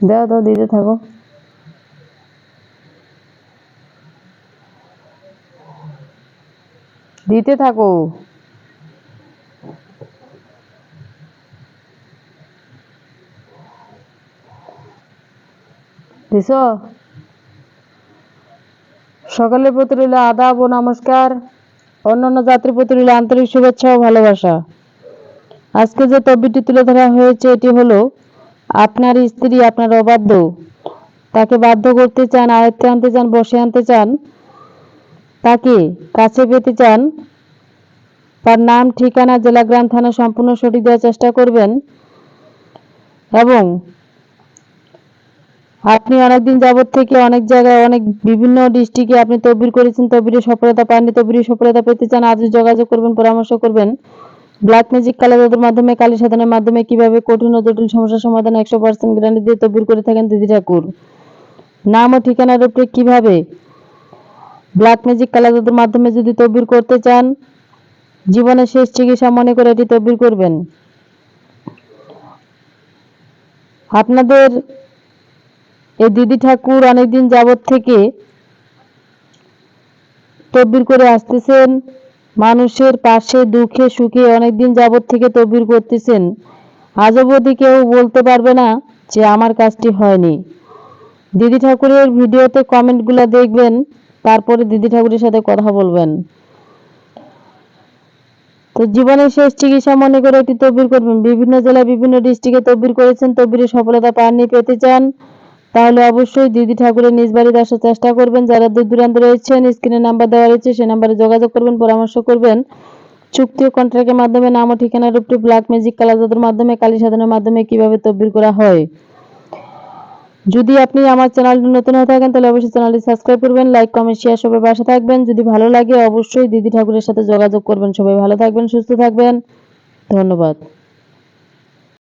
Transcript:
দাও দাও, দিতে থাকো। দিতে থাকো। দিছ? সকলের প্রতি রইল আদাব ও নমস্কার। অন্যান্য জাতির প্রতি রইল আন্তরিক শুভেচ্ছা ও ভালোবাসা। আজকে যে তদবিরটি তুলে ধরা হয়েছে এটি হলো, আপনার স্ত্রী আপনার অবাধ্য, তাকে বাধ্য করতে চান, আয়ত্তে আনতে চান, বসে আনতে চান, তাকে কাছে পেতে চান, তার নাম, ঠিকানা, জেলা, গ্রাম, থানা সম্পূর্ণ সঠিক দেওয়ার চেষ্টা করবেন এবং আপনি অনেকদিন যাবৎ থেকে অনেক জায়গায় অনেক বিভিন্ন ডিস্ট্রিক্টে আপনি তদবির করেছেন, তদবিরে সফলতা পাননি, তদবিরে সফলতা পেতে চান, আজই যোগাযোগ করবেন, পরামর্শ করবেন। ব্ল্যাক ম্যাজিক কালা জাদুর মাধ্যমে, কালী সাধনের মাধ্যমে কিভাবে কঠিন ও জটিল সমস্যার সমাধান 100% গ্যারান্টি দিয়ে তদবির করে থাকেন দিদি ঠাকুর। নাম ও ঠিকানার উপরে কিভাবে ব্ল্যাক ম্যাজিক কালা জাদুর মাধ্যমে যদি তদবির করতে চান, জীবনের শেষ চিকিৎসা মনে করে এটি তদবির করবেন। আপনাদের এই দিদি ঠাকুর অনেকদিন যাবৎ থেকে তদবির করে আসতেছেন, মানুষের পাশে দুঃখে সুখে অনেকদিন যাবৎ থেকে তদবির করতেছেন। আজ অবধি কেউ বলতে পারবে না যে আমার কাজটি হয়নি। দিদি ঠাকুরের ভিডিওতে কমেন্টগুলো দেখবেন, তারপরে দিদি ঠাকুরের সাথে কথা বলবেন। তো জীবনের শেষ চিকিৎসা মনে করে এটি তদবির করবেন। বিভিন্ন জেলায় বিভিন্ন ডিস্ট্রিক্টে তদবির করেছেন, তদবিরে সফলতা পাননি, পেতে চান, তাহলে অবশ্যই দিদি ঠাকুরের নিজ বাড়িতে আসার চেষ্টা করবেন। যারা দূর দূরান্তে রয়েছেন, স্ক্রিনে নাম্বার দেওয়া রয়েছে, সেই নাম্বারে যোগাযোগ করবেন, পরামর্শ করবেন। চুক্তি ও কন্ট্রাক্টের মাধ্যমে নাম ও ঠিকানার উপরে ব্ল্যাক ম্যাজিক কালা জাদুর মাধ্যমে, কালী সাধনের মাধ্যমে কিভাবে তদবির করা হয়। যদি আপনি আমার চ্যানেলটি নতুন হয়ে থাকেন তাহলে অবশ্যই চ্যানেলটি সাবস্ক্রাইব করবেন, লাইক কমেন্ট শেয়ার সবাই পাশে থাকবেন। যদি ভালো লাগে অবশ্যই দিদি ঠাকুরের সাথে যোগাযোগ করবেন। সবাই ভালো থাকবেন, সুস্থ থাকবেন। ধন্যবাদ।